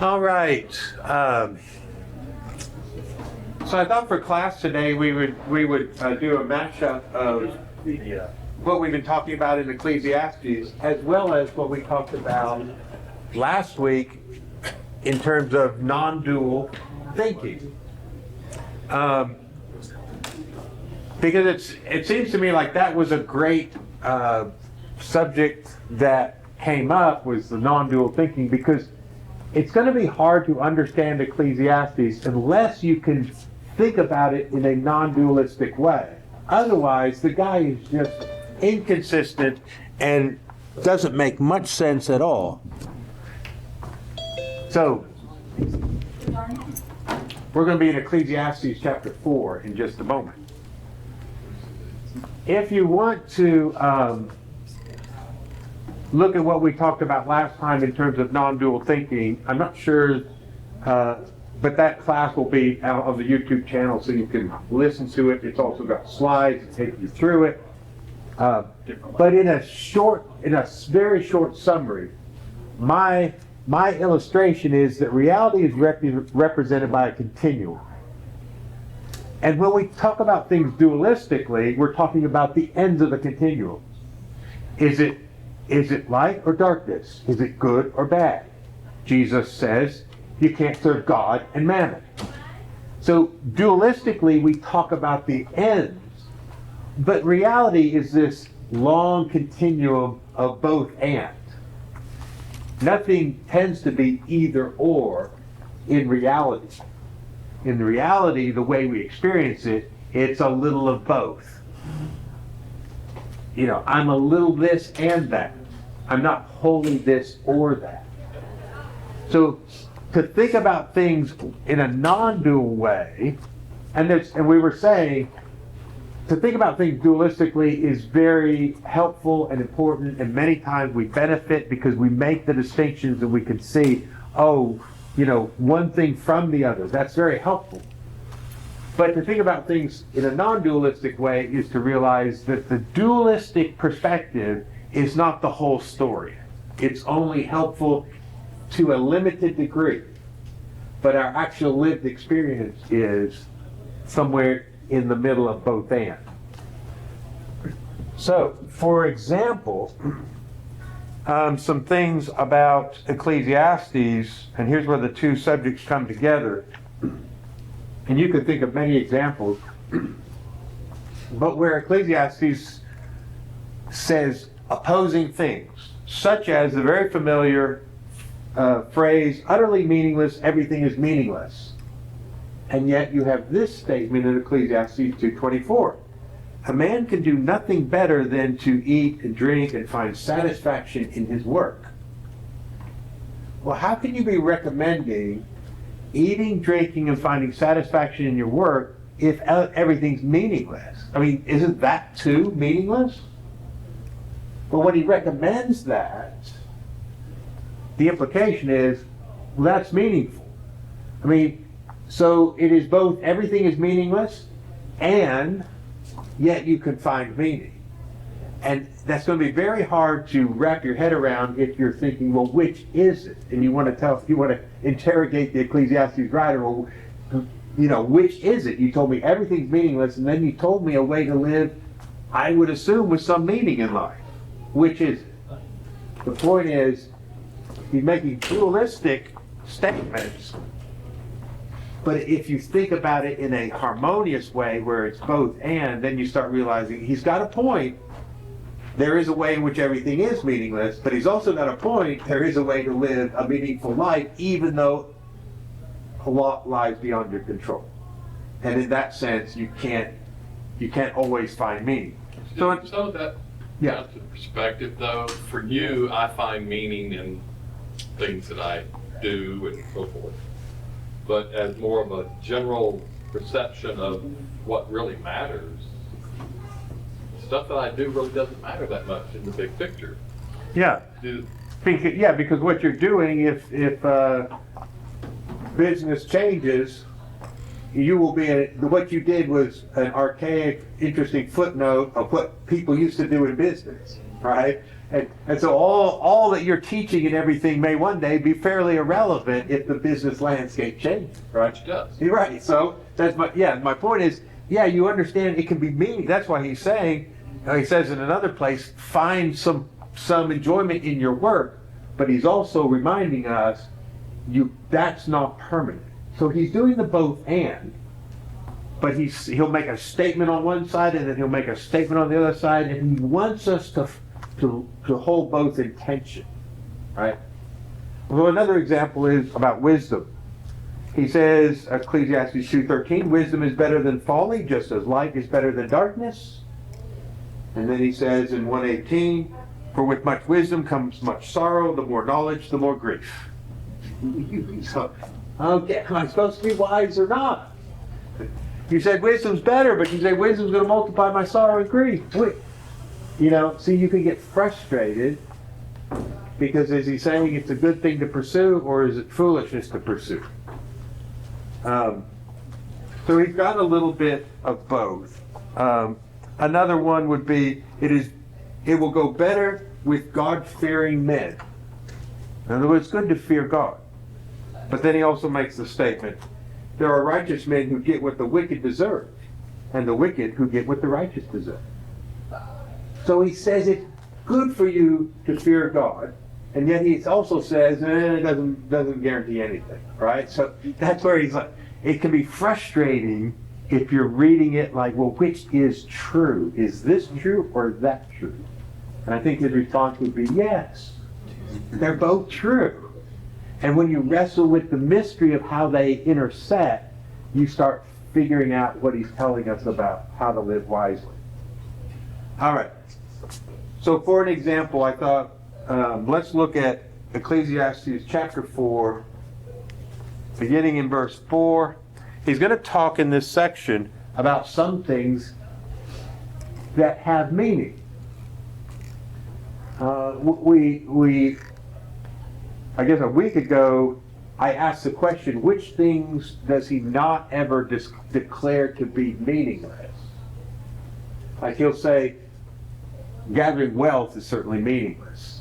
All right. So I thought for class today we would do a mashup of what we've been talking about in Ecclesiastes, as well as what we talked about last week in terms of non-dual thinking. Because it seems to me like that was a great subject that came up, was the non-dual thinking, because it's going to be hard to understand Ecclesiastes unless you can think about it in a non-dualistic way. Otherwise, the guy is just inconsistent and doesn't make much sense at all. So, we're going to be in Ecclesiastes chapter 4 in just a moment. If you want to look at what we talked about last time in terms of non-dual thinking, I'm not sure, but that class will be out on the YouTube channel so you can listen to it. It's also got slides to take you through it. But in a very short summary, my illustration is that reality is represented by a continuum. And when we talk about things dualistically, we're talking about the ends of the continuum. Is it light or darkness? Is it good or bad? Jesus says you can't serve God and mammon. So dualistically, we talk about the ends, but reality is this long continuum of both and. Nothing tends to be either or in reality. In reality, the way we experience it, it's a little of both. You know, I'm a little this and that. I'm not wholly this or that. So to think about things in a non-dual way, and we were saying, to think about things dualistically is very helpful and important, and many times we benefit because we make the distinctions and we can see, one thing from the other. That's very helpful. But to think about things in a non-dualistic way is to realize that the dualistic perspective is not the whole story. It's only helpful to a limited degree. But our actual lived experience is somewhere in the middle of both and. So, for example, some things about Ecclesiastes, and here's where the two subjects come together. And you could think of many examples, but where Ecclesiastes says opposing things, such as the very familiar phrase, utterly meaningless, everything is meaningless. And yet you have this statement in Ecclesiastes 2:24. A man can do nothing better than to eat and drink and find satisfaction in his work. Well, how can you be recommending eating, drinking, and finding satisfaction in your work if everything's meaningless? I mean, isn't that too meaningless? Well, when he recommends that, the implication is, well, that's meaningful. I mean, so it is both everything is meaningless and yet you can find meaning. And that's going to be very hard to wrap your head around if you're thinking, well, which is it? And you want to interrogate the Ecclesiastes writer, well, which is it? You told me everything's meaningless, and then you told me a way to live, I would assume, with some meaning in life. Which is it? The point is, he's making dualistic statements, but if you think about it in a harmonious way where it's both and, then you start realizing he's got a point. There is a way in which everything is meaningless, but he's also got a point. There is a way to live a meaningful life, even though a lot lies beyond your control. And in that sense, you can't always find meaning. So that, to perspective though, for you, I find meaning in things that I do and so forth. But as more of a general perception of what really matters, stuff that I do really doesn't matter that much in the big picture. Yeah. Because what you're doing, if business changes, you will be what you did was an archaic, interesting footnote of what people used to do in business, right? And so all that you're teaching and everything may one day be fairly irrelevant if the business landscape changes, right? Which does. You're right. So that's my point is, yeah, you understand it can be meaning. That's why he's saying, he says in another place, find some enjoyment in your work, but he's also reminding us, that's not permanent. So he's doing the both and, but he'll make a statement on one side and then he'll make a statement on the other side, and he wants us to hold both in tension, right? Well, another example is about wisdom. He says, Ecclesiastes 2:13, wisdom is better than folly, just as light is better than darkness. And then he says in 1:18, for with much wisdom comes much sorrow, the more knowledge, the more grief. So, okay, am I supposed to be wise or not? You said wisdom's better, but you say wisdom's going to multiply my sorrow and grief. Wait. See, you can get frustrated because is he saying it's a good thing to pursue, or is it foolishness to pursue? So he's got a little bit of both. Another one would be, it will go better with God-fearing men. In other words, it's good to fear God. But then he also makes the statement, there are righteous men who get what the wicked deserve, and the wicked who get what the righteous deserve. So he says it's good for you to fear God, and yet he also says it doesn't guarantee anything, right? So that's where he's like, it can be frustrating if you're reading it like, well, which is true? Is this true or is that true? And I think his response would be, yes, they're both true. And when you wrestle with the mystery of how they intersect, you start figuring out what he's telling us about how to live wisely. All right. So for an example, I thought, let's look at Ecclesiastes chapter 4, beginning in verse 4. He's going to talk in this section about some things that have meaning. I guess a week ago, I asked the question, which things does he not ever declare to be meaningless? Like he'll say, gathering wealth is certainly meaningless.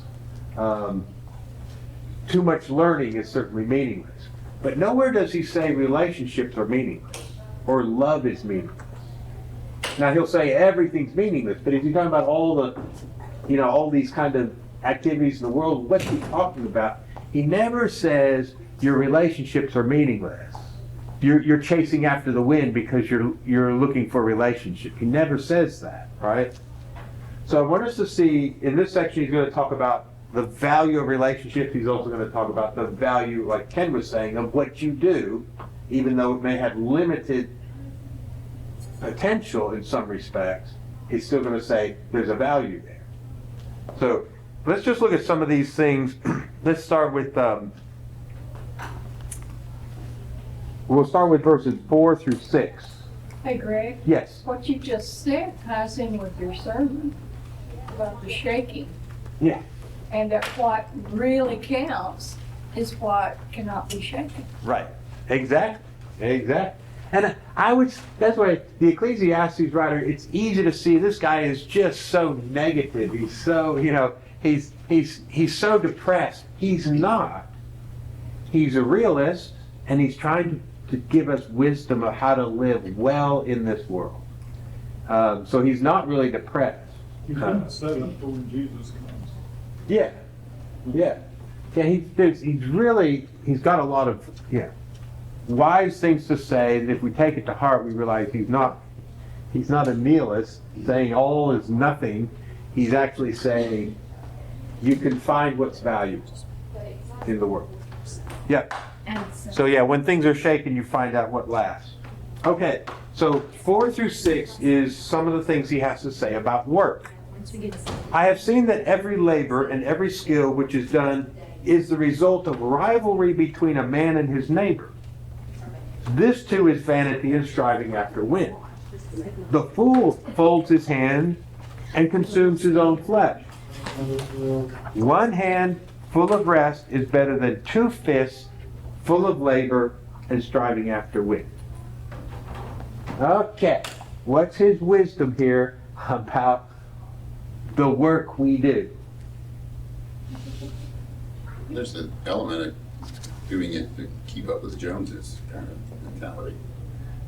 Too much learning is certainly meaningless. But nowhere does he say relationships are meaningless or love is meaningless. Now he'll say everything's meaningless, but if you're talking about all these kind of activities in the world, what's he talking about? He never says your relationships are meaningless. You're chasing after the wind because you're looking for a relationship. He never says that, right? So I want us to see, in this section, he's going to talk about the value of relationships. He's also going to talk about the value, like Ken was saying, of what you do, even though it may have limited potential in some respects. He's still going to say there's a value there. So let's just look at some of these things. Let's start with, we'll start with verses 4 through 6. Hey Greg, Yes. what you just said ties in with your sermon about the shaking, Yeah. and that what really counts is what cannot be shaken. Right. Exactly. And that's why the Ecclesiastes writer, it's easy to see this guy is just so negative. He's so, he's so depressed. He's not. He's a realist, and he's trying to give us wisdom of how to live well in this world. So he's not really depressed. He's been set up for when Jesus comes. Yeah. He's got a lot of wise things to say, and if we take it to heart, we realize he's not a nihilist saying all is nothing. He's actually saying you can find what's valuable in the world. Yeah. So when things are shaken, you find out what lasts. Okay, so 4 through 6 is some of the things he has to say about work. I have seen that every labor and every skill which is done is the result of rivalry between a man and his neighbor. This too is vanity and striving after wind. The fool folds his hand and consumes his own flesh. One hand full of rest is better than 2 fists full of labor and striving after wind. Okay, what's his wisdom here about the work we do? There's an element of doing it to keep up with the Joneses kind of mentality.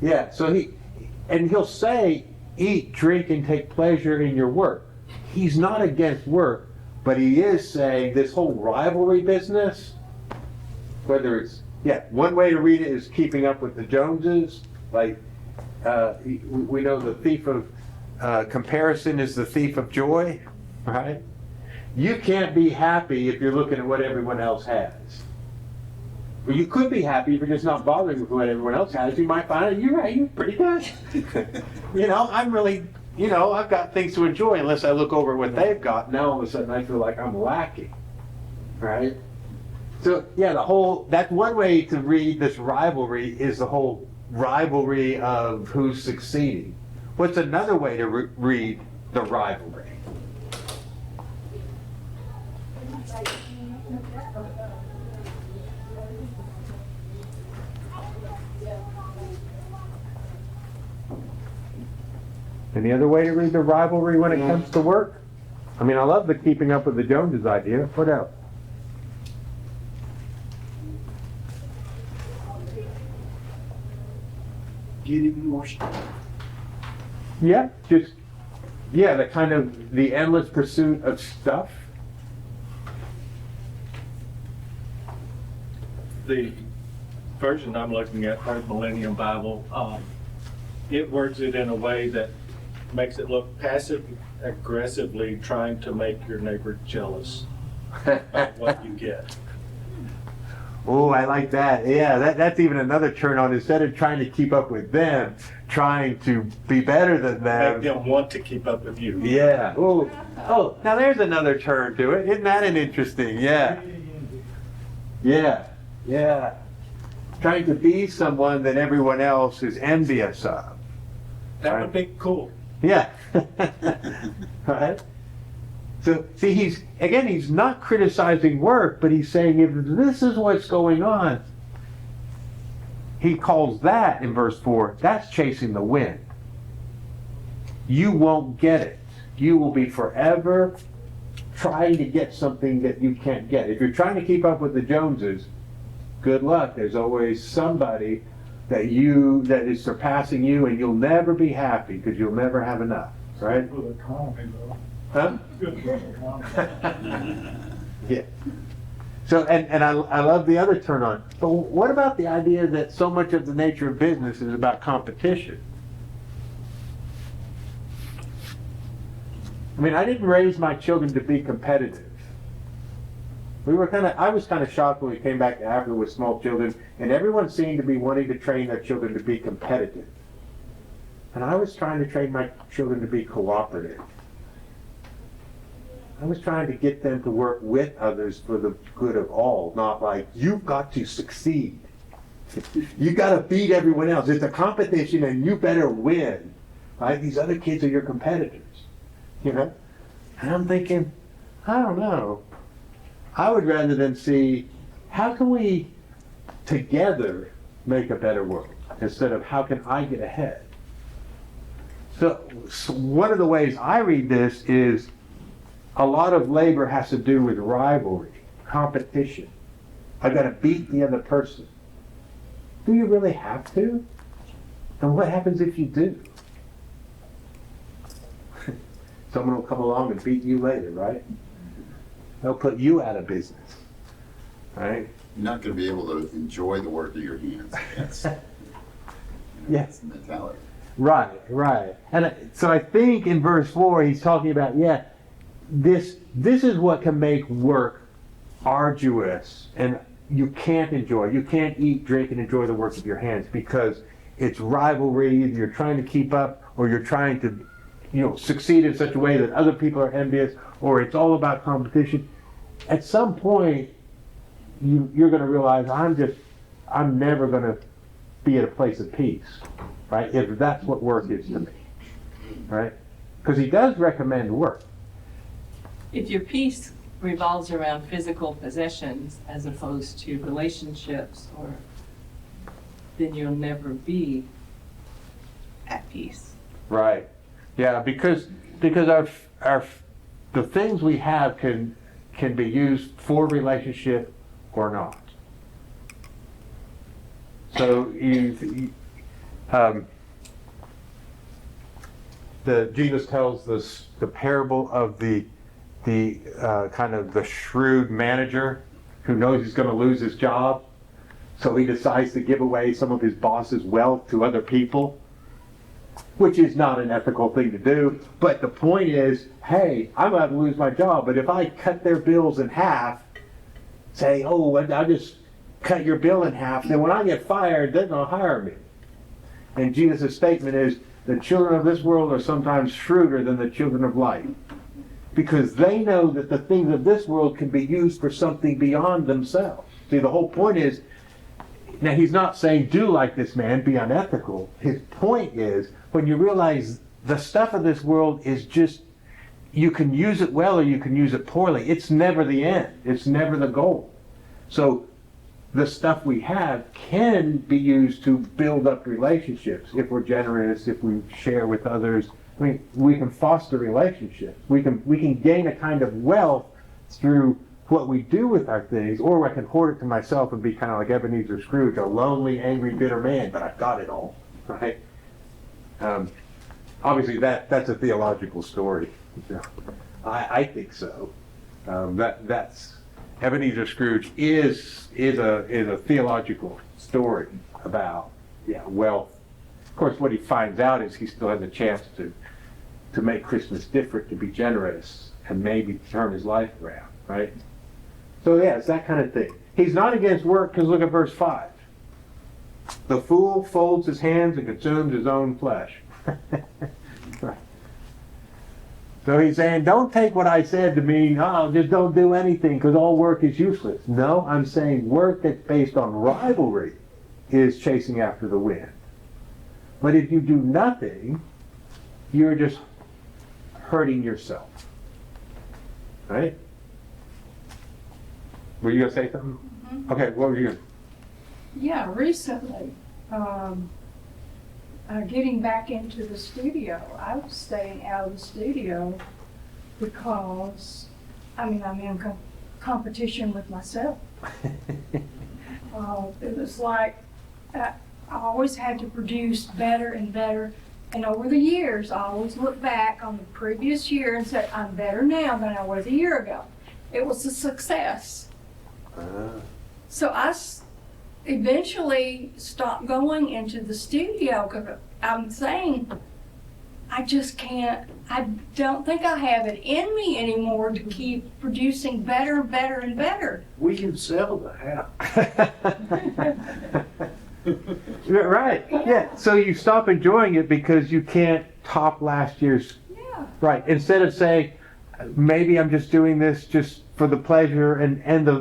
Yeah, so he'll say, eat, drink, and take pleasure in your work. He's not against work, but he is saying this whole rivalry business, whether it's, one way to read it is keeping up with the Joneses. Like, we know the thief of comparison is the thief of joy, right? You can't be happy if you're looking at what everyone else has. Well, you could be happy if you're just not bothering with what everyone else has. You might find out, you're right, you're pretty good. I'm really, I've got things to enjoy unless I look over what they've got. Now all of a sudden I feel like I'm lacking, right? So that's one way to read this rivalry is the whole rivalry of who's succeeding. What's another way to read the rivalry? Any other way to read the rivalry when it comes to work? I mean, I love the keeping up with the Joneses idea. What else? Getting more stuff. Yeah, the kind of the endless pursuit of stuff. The version I'm looking at, the Millennium Bible, it words it in a way that makes it look passive aggressively trying to make your neighbor jealous of what you get. Oh, I like that. Yeah, that's even another turn on. Instead of trying to keep up with them, trying to be better than them. Make them want to keep up with you. Yeah. Oh, now there's another turn to it. Isn't that an interesting? Yeah. Trying to be someone that everyone else is envious of. That would be cool. Yeah. Right? So, see, he's not criticizing work, but he's saying if this is what's going on, he calls that, in verse 4, that's chasing the wind. You won't get it. You will be forever trying to get something that you can't get. If you're trying to keep up with the Joneses, good luck. There's always somebody that is surpassing you, and you'll never be happy because you'll never have enough, right? For the economy, though. Huh? Good for the economy. Yeah. So, and I love the other turn on. But what about the idea that so much of the nature of business is about competition? I mean, I didn't raise my children to be competitive. I was kind of shocked when we came back to Africa with small children, and everyone seemed to be wanting to train their children to be competitive. And I was trying to train my children to be cooperative. I was trying to get them to work with others for the good of all, not like, you've got to succeed. You got to beat everyone else. It's a competition and you better win. Right? These other kids are your competitors. And I'm thinking, I don't know. I would rather than see, how can we together make a better world instead of how can I get ahead? So one of the ways I read this is a lot of labor has to do with rivalry, competition. I've got to beat the other person. Do you really have to? And what happens if you do? Someone will come along and beat you later, right? They'll put you out of business, right? You're not going to be able to enjoy the work of your hands. That's, that's the mentality. Right. And so I think in verse 4 he's talking about, this is what can make work arduous, and you can't eat, drink, and enjoy the work of your hands because it's rivalry. Either you're trying to keep up or you're trying to succeed in such a way that other people are envious, or it's all about competition. At some point, you're going to realize I'm never going to be at a place of peace, right? If that's what work is to me, right? Because he does recommend work. If your peace revolves around physical possessions as opposed to relationships, then you'll never be at peace. Right. Yeah, because the things we have can can be used for relationship or not. So Jesus tells this the parable of the kind of the shrewd manager who knows he's going to lose his job, so he decides to give away some of his boss's wealth to other people, which is not an ethical thing to do. But the point is, hey, I'm about to lose my job, but if I cut their bills in half, say, oh, I just cut your bill in half, then when I get fired, they're going to hire me. And Jesus' statement is, the children of this world are sometimes shrewder than the children of light, because they know that the things of this world can be used for something beyond themselves. See, the whole point is, now he's not saying do like this man, be unethical. His point is, when you realize the stuff of this world is just, you can use it well or you can use it poorly. It's never the end. It's never the goal. So the stuff we have can be used to build up relationships if we're generous, if we share with others. I mean, we can foster relationships. We can gain a kind of wealth through what we do with our things, or I can hoard it to myself and be kind of like Ebenezer Scrooge, a lonely, angry, bitter man, but I've got it all, right? Obviously, that's a theological story. I think so. That's Ebenezer Scrooge is a theological story about wealth. Of course, what he finds out is he still has a chance to make Christmas different, to be generous, and maybe turn his life around, right? So yeah, it's that kind of thing. He's not against work, because look at verse 5. The fool folds his hands and consumes his own flesh. Right. So he's saying, don't take what I said to mean, oh, just don't do anything because all work is useless. No, I'm saying work that's based on rivalry is chasing after the wind. But if you do nothing, you're just hurting yourself. Right? Were you going to say something? Mm-hmm. Okay, what were you going to? Yeah, recently, getting back into the studio, I was staying out of the studio because, I'm in competition with myself. It was like I always had to produce better and better. And over the years, I always look back on the previous year and say, I'm better now than I was a year ago. It was a success. So I eventually stopped going into the studio because I'm saying, I just can't, I don't think I have it in me anymore to keep producing better and better and better. We can sell the house. Right, yeah. So you stop enjoying it because you can't top last year's. Yeah. Right. Instead of saying, maybe I'm just doing this just for the pleasure and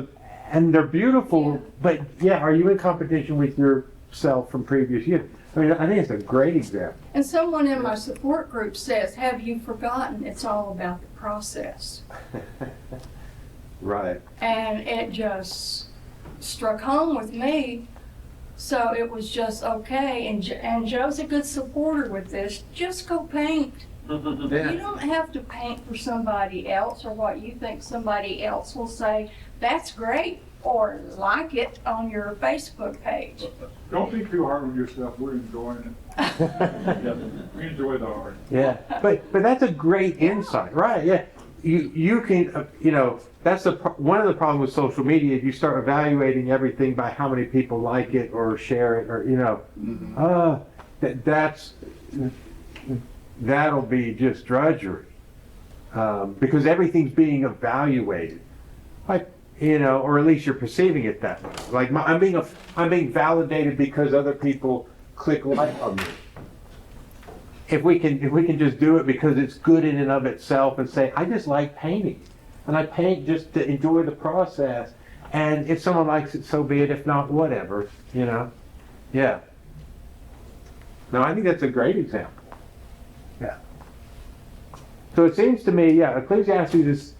they're beautiful, Yeah. but yeah, are you in competition with yourself from previous years? I mean, I think it's a great example. And someone in my support group says, have you forgotten it's all about the process? Right. And it just struck home with me. So it was just okay. And Joe's a good supporter with this. Just go paint. You don't have to paint for somebody else or what you think somebody else will say. That's great. Or like it on your Facebook page. Don't be too hard on yourself. We're enjoying it. We enjoy the art. Yeah, but that's a great insight, right? Yeah, you can that's one of the problems with social media. You start evaluating everything by how many people like it or share it, or that'll be just drudgery because everything's being evaluated, like or at least you're perceiving it that way. Like I'm being validated because other people click like on me. If we can just do it because it's good in and of itself and say, I just like painting. And I paint just to enjoy the process. And if someone likes it, so be it. If not, whatever, Yeah. No, I think that's a great example. Yeah. So it seems to me, Ecclesiastes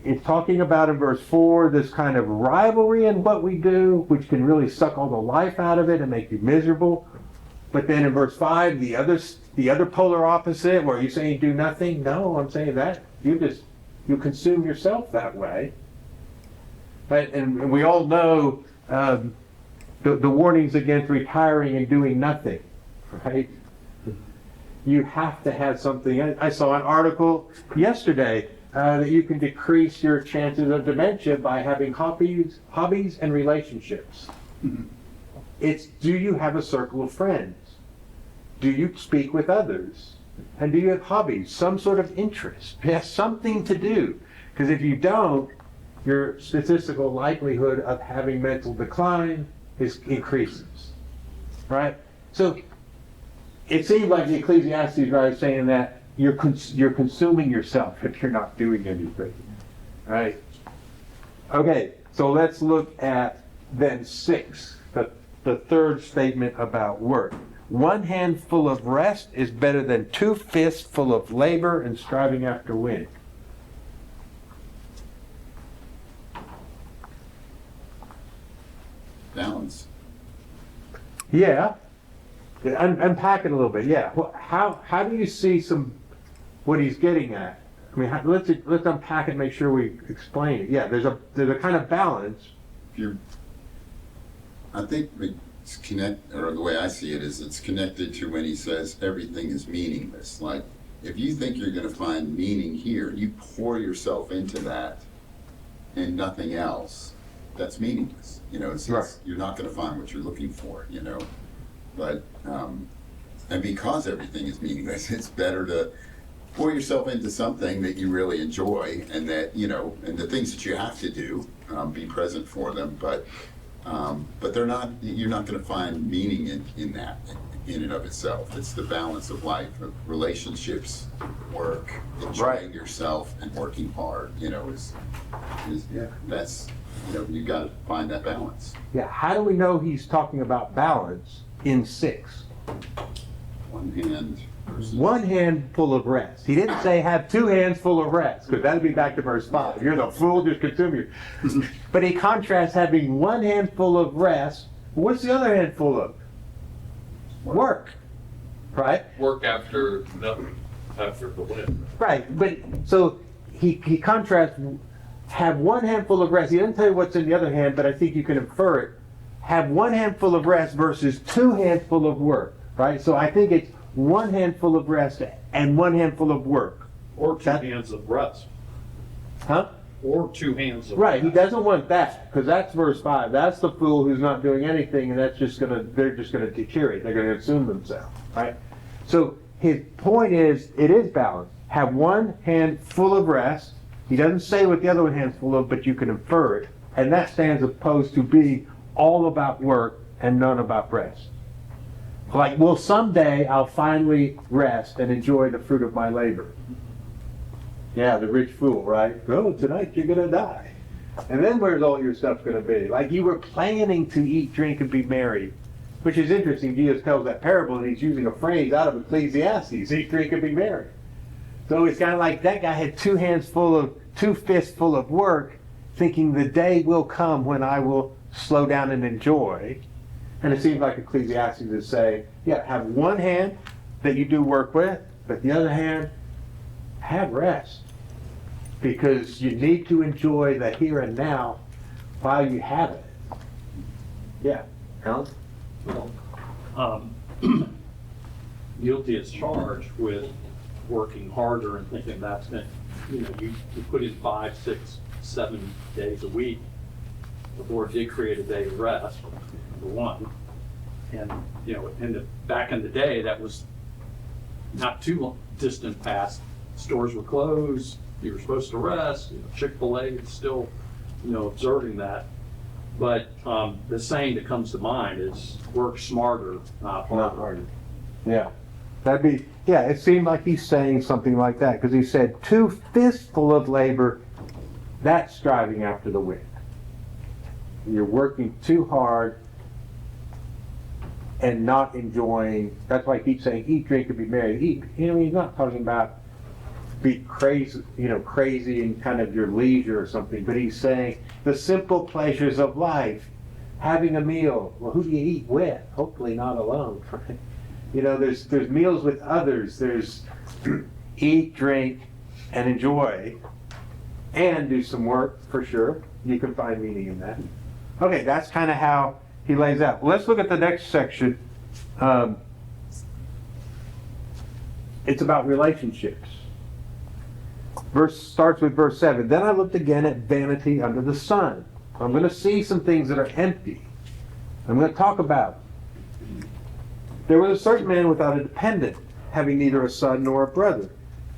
it's talking about in verse 4 this kind of rivalry in what we do, which can really suck all the life out of it and make you miserable. But then in verse 5, the other polar opposite, where you're saying do nothing. No, I'm saying that you consume yourself that way. Right? And we all know the warnings against retiring and doing nothing, right? You have to have something. I saw an article yesterday that you can decrease your chances of dementia by having hobbies and relationships. It's, do you have a circle of friends? Do you speak with others? And do you have hobbies, some sort of interest? You have something to do. Because if you don't, your statistical likelihood of having mental decline increases, right? So it seems like the Ecclesiastes is saying that you're consuming yourself if you're not doing anything, right? Okay, so let's look at then 6, the third statement about work. One hand full of rest is better than 2 fists full of labor and striving after wind. Balance. Yeah. Unpack it a little bit. Yeah. Well, how do you see what he's getting at? I mean, let's unpack it and make sure we explain it. Yeah, there's a kind of balance. I think it's or the way I see it is it's connected to when he says everything is meaningless. Like, if you think you're going to find meaning here, you pour yourself into that and nothing else, that's meaningless. You're not going to find what you're looking for, But, and because everything is meaningless, it's better to pour yourself into something that you really enjoy and that, and the things that you have to do, be present for them. But you're not going to find meaning in that in and of itself. It's the balance of life, of relationships, work, enjoying yourself and working hard, that's, you got to find that balance. Yeah. How do we know he's talking about balance in 6? One hand versus... One hand full of rest. He didn't say have 2 hands full of rest, because that'd be back to verse 5. You're the fool, just consume your... But he contrasts having one hand full of rest. What's the other hand full of? Work. Right? Work after the win. Right. But so he contrasts have one hand full of rest. He doesn't tell you what's in the other hand, but I think you can infer it. Have one hand full of rest versus 2 hands full of work. Right? So I think it's one hand full of rest and one hand full of work. Or 2 hands of rest. Huh? Or 2 hands of Right, he rest. doesn't want that, because that's verse 5. That's the fool who's not doing anything, and they're just gonna deteriorate. They're gonna consume themselves, right? So his point is, it is balanced. Have one hand full of rest. He doesn't say what the other hand's full of, but you can infer it. And that stands opposed to being all about work and none about rest. Like, well, someday I'll finally rest and enjoy the fruit of my labor. Yeah, the rich fool, right? Oh, tonight you're gonna die. And then where's all your stuff gonna be? Like, you were planning to eat, drink, and be merry. Which is interesting. Jesus tells that parable and he's using a phrase out of Ecclesiastes. Eat, drink, and be merry. So it's kind of like that guy had 2 fists full of work, thinking the day will come when I will slow down and enjoy. And it seems like Ecclesiastes is saying, yeah, have one hand that you do work with, but the other hand, have rest. Because you need to enjoy the here and now while you have it. Yeah, Alan? Guilty as charged with working harder and thinking that's going to, you put in 5, 6, 7 days a week. The Lord did create a day of rest, for one. And, back in the day, that was not too distant past. Stores were closed, you were supposed to rest. Chick-fil-A is still, observing that. But the saying that comes to mind is work smarter, not harder. Not harder. Yeah. It seemed like he's saying something like that, because he said 2 fists full of labor, that's striving after the wind. You're working too hard and not enjoying. That's why he keeps saying eat, drink, and be merry. Eat. He's not talking about be crazy, crazy in kind of your leisure or something, but he's saying the simple pleasures of life, having a meal. Well, who do you eat with? Hopefully not alone, right? There's meals with others. There's eat, drink, and enjoy. and do some work, for sure. You can find meaning in that. Okay, that's kind of how he lays out. Let's look at the next section. It's about relationships. Verse starts with verse 7. Then I looked again at vanity under the sun. I'm going to see some things that are empty. I'm going to talk about them. There was a certain man without a dependent, having neither a son nor a brother.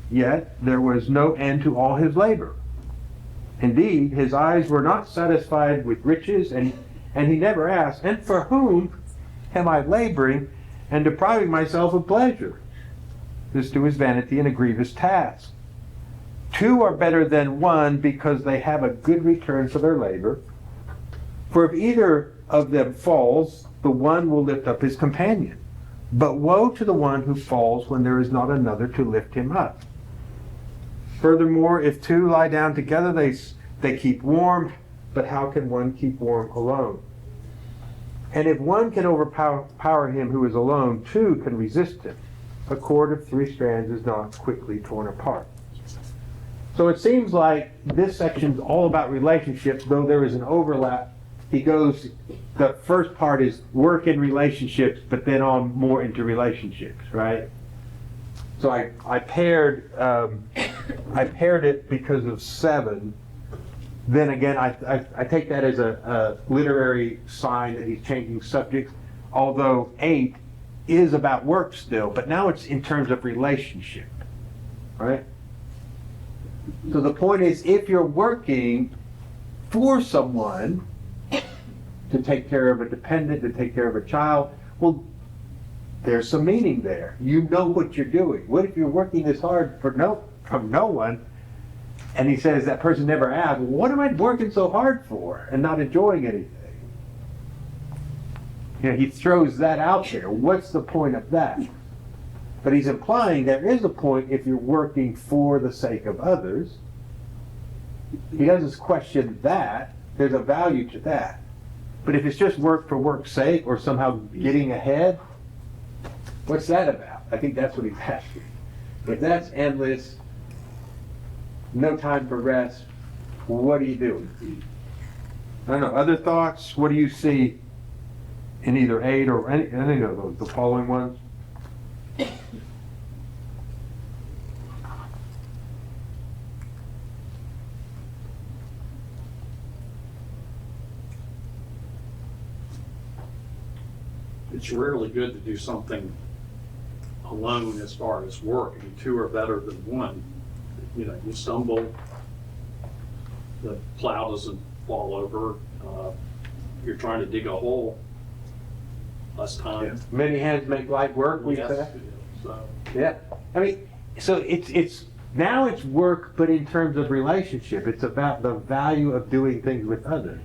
Yet there was no end to all his labor. Indeed, his eyes were not satisfied with riches, and he never asked, and for whom am I laboring and depriving myself of pleasure? This to his vanity and a grievous task. Two are better than one because they have a good return for their labor. For if either of them falls, the one will lift up his companion. But woe to the one who falls when there is not another to lift him up. Furthermore, if two lie down together, they keep warm, but how can one keep warm alone? And if one can overpower him who is alone, two can resist him. A cord of 3 strands is not quickly torn apart. So it seems like this section is all about relationships, though there is an overlap. The first part is work in relationships, but then on more into relationships, right? So I paired it because of 7. Then again, I take that as a literary sign that he's changing subjects, although 8 is about work still, but now it's in terms of relationship, right? So the point is, if you're working for someone to take care of a dependent, to take care of a child, well, there's some meaning there. You know what you're doing. What if you're working this hard from no one, and he says that person never asked, well, what am I working so hard for and not enjoying anything? You know, he throws that out there. What's the point of that? But he's implying there is a point if you're working for the sake of others. He doesn't question that. There's a value to that. But if it's just work for work's sake or somehow getting ahead, what's that about? I think that's what he's asking. If that's endless, no time for rest, what are you doing? I don't know. Other thoughts? What do you see in either 8 or any of those, the following ones? It's rarely good to do something alone as far as work. I mean, 2 are better than 1. You know, you stumble, the plow doesn't fall over, you're trying to dig a hole, less time. Many hands make light work, we Yes, say. so. Yeah. I mean, so it's now it's work, but in terms of relationship, it's about the value of doing things with others.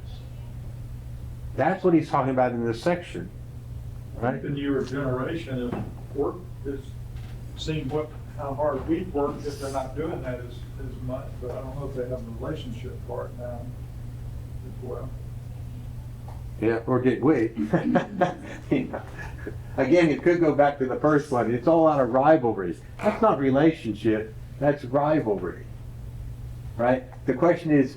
That's what he's talking about in this section, right? The newer generation of work is seeing how hard we work if they're not doing that as much, but I don't know if they have a relationship part now as well. Yeah, or did we? You know, again, it could go back to the first one. It's all out of rivalry. That's not relationship, that's rivalry, right? The question is,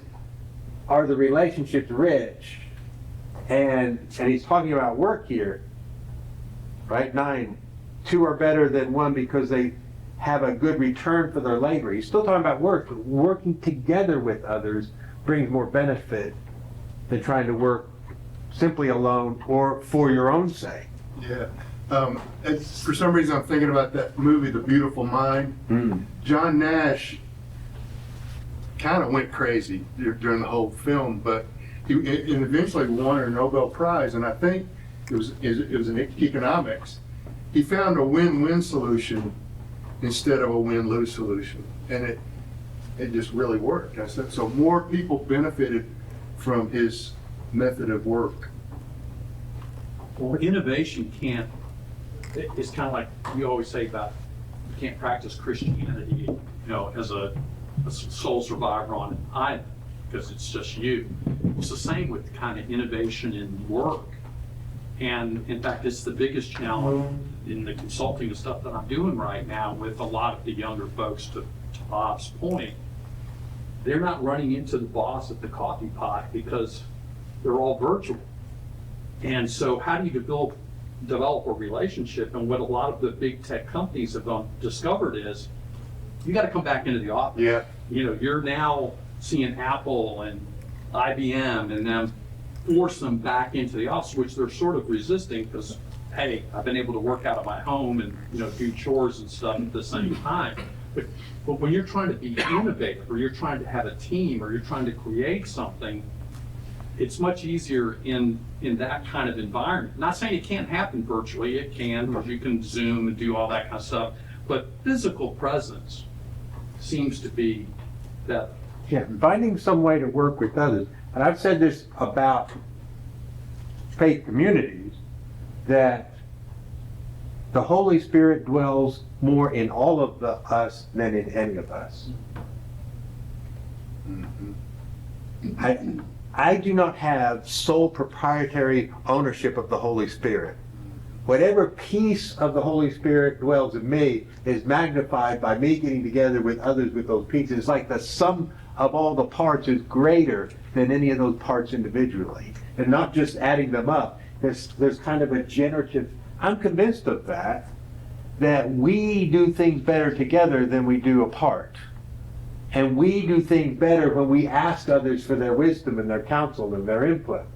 are the relationships rich? And he's talking about work here, right? 9, 2 are better than 1 because they have a good return for their labor. He's still talking about work, but working together with others brings more benefit than trying to work simply alone or for your own sake. Yeah. For some reason, I'm thinking about that movie, The Beautiful Mind. John Nash kind of went crazy during the whole film, but he eventually won a Nobel Prize, and I think it was in economics. He found a win-win solution instead of a win-lose solution, and it just really worked. I said, so more people benefited from his method of work. Well, innovation it's kind of like you always say about you can't practice Christianity, you know, as a sole survivor on an island because it's just you. It's the same with kind of innovation in work. And in fact, it's the biggest challenge in the consulting and stuff that I'm doing right now with a lot of the younger folks, to Bob's point. they're not running into the boss at the coffee pot because they're all virtual. And so how do you develop a relationship? And what a lot of the big tech companies have discovered is you got to come back into the office. Yeah. You know, you're now seeing Apple and IBM and them force them back into the office, which they're sort of resisting because, hey, I've been able to work out of my home and, you know, do chores and stuff at the same time. But when you're trying to be innovative, or you're trying to have a team, or you're trying to create something, it's much easier in that kind of environment. Not saying it can't happen virtually, it can, because you can Zoom and do all that kind of stuff, but physical presence seems to be better. Yeah, finding some way to work with others. And I've said this about faith communities, that the Holy Spirit dwells more in all of us than in any of us. I do not have sole proprietary ownership of the Holy Spirit. Whatever piece of the Holy Spirit dwells in me is magnified by me getting together with others with those pieces. It's like the sum of all the parts is greater than any of those parts individually. And not just adding them up. There's kind of a generative, I'm convinced of that we do things better together than we do apart. And we do things better when we ask others for their wisdom and their counsel and their input.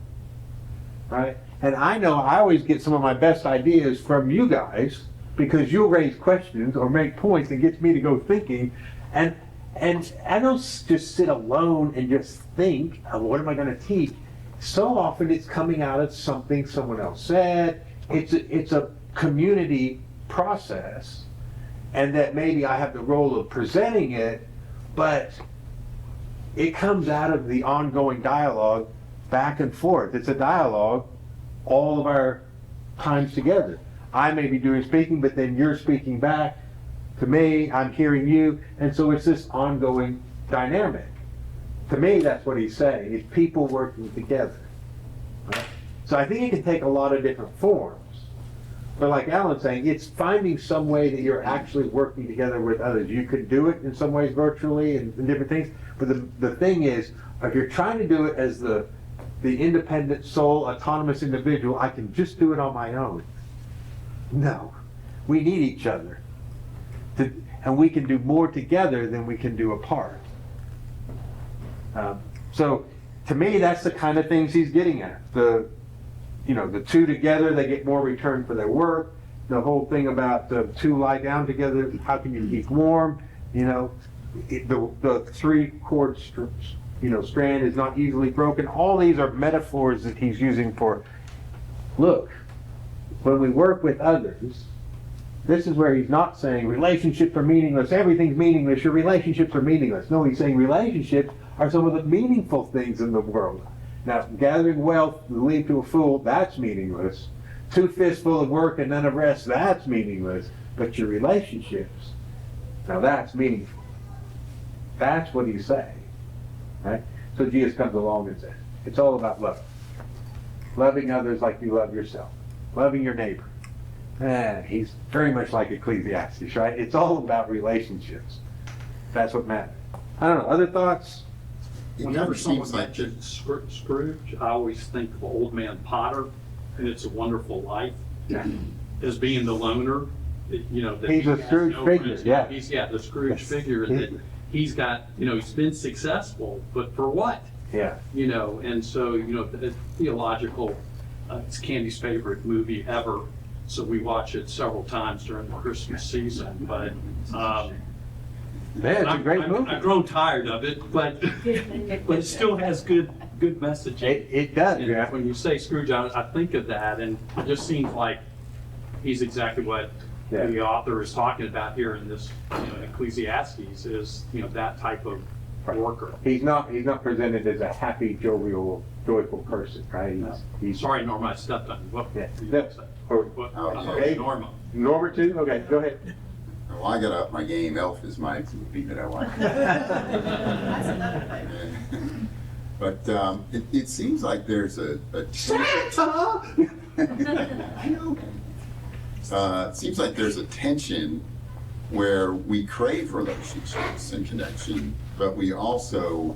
Right? And I know I always get some of my best ideas from you guys because you'll raise questions or make points and gets me to go thinking. And I don't just sit alone and just think, oh, what am I going to teach? So often it's coming out of something someone else said. It's a community process, and that maybe I have the role of presenting it, but it comes out of the ongoing dialogue back and forth. It's a dialogue all of our times together. I may be doing speaking, but then you're speaking back to me, I'm hearing you, and so it's this ongoing dynamic. To me, that's what he's saying. It's people working together. Right? So I think it can take a lot of different forms. But like Alan's saying, it's finding some way that you're actually working together with others. You could do it in some ways virtually and different things, but the thing is, if you're trying to do it as the independent soul, autonomous individual, I can just do it on my own. No, we need each other. And we can do more together than we can do apart. So to me, that's the kind of things he's getting at. The two together, they get more return for their work. The whole thing about the two lie down together, how can you keep warm? The three cord strand is not easily broken. All these are metaphors that he's using for, look, when we work with others, this is where he's not saying relationships are meaningless, everything's meaningless, your relationships are meaningless. No, he's saying relationships are some of the meaningful things in the world. Now, gathering wealth to lead to a fool, that's meaningless. 2 fistfuls of work and none of rest, that's meaningless. But your relationships, now that's meaningful. That's what he's saying. Right? So Jesus comes along and says, it's all about love. Loving others like you love yourself. Loving your neighbor. He's very much like Ecclesiastes, right? It's all about relationships. That's what matters. I don't know, other thoughts? Whenever someone seems like mentions Scrooge, I always think of Old Man Potter and It's a Wonderful Life as being the loner. That He's a Scrooge figure, yeah. He's the Scrooge figure that he's got. He's been successful, but for what? Yeah. And so the theological. It's Candy's favorite movie ever, so we watch it several times during the Christmas season. But Man, it's a great movie. I've grown tired of it, but it still has good messaging. It does, And yeah. when you say Scrooge, I think of that, and it just seems like he's exactly what the author is talking about here in this Ecclesiastes is that type of worker. He's not presented as a happy, jovial, joyful person, right? He's Sorry, Norma, I stepped on you. What Yeah. did you say? Okay. Norma. Norma too? Okay, go ahead. Well, I got up my game. Elf is my movie that I like. But it seems like there's a Santa! I know. It seems like there's a tension where we crave relationships and connection, but we also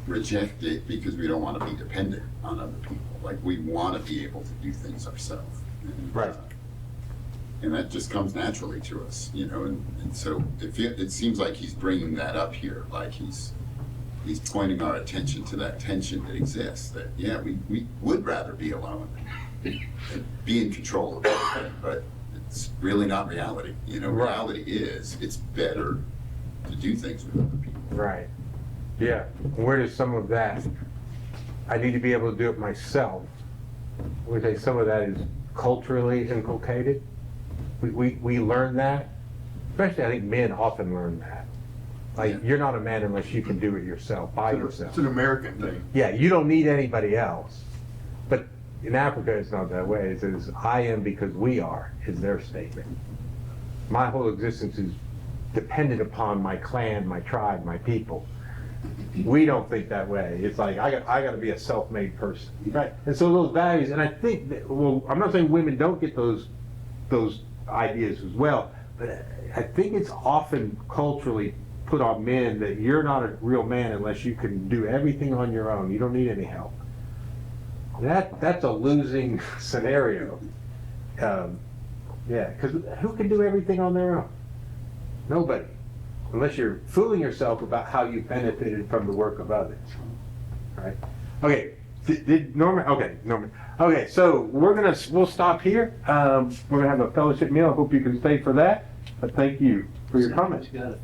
reject it because we don't want to be dependent on other people. Like, we want to be able to do things ourselves. Right. And that just comes naturally to us, you know, and so it seems like he's bringing that up here, like he's pointing our attention to that tension that exists, that, yeah, we would rather be alone and be in control of everything, but it's really not reality. You know, Right. reality is, it's better to do things with other people. Right. Yeah. Where does some of that, I need to be able to do it myself. We say some of that is culturally inculcated. We learn that, especially I think men often learn that. Like, Yeah. you're not a man unless you can do it yourself, by yourself. It's an American thing. Yeah, you don't need anybody else. But in Africa, it's not that way. It says, I am because we are, is their statement. My whole existence is dependent upon my clan, my tribe, my people. We don't think that way. It's like, I got to be a self-made person. Right. And so those values, and I think that, well, I'm not saying women don't get those ideas as well, but I think it's often culturally put on men that you're not a real man unless you can do everything on your own. You don't need any help. That's a losing scenario. Yeah, because who can do everything on their own? Nobody. Unless you're fooling yourself about how you benefited from the work of others. Right? Okay. Did Norman? Okay, Norman. Okay, so we'll stop here. We're gonna have a fellowship meal. I hope you can stay for that. But thank you for your comments. You got it.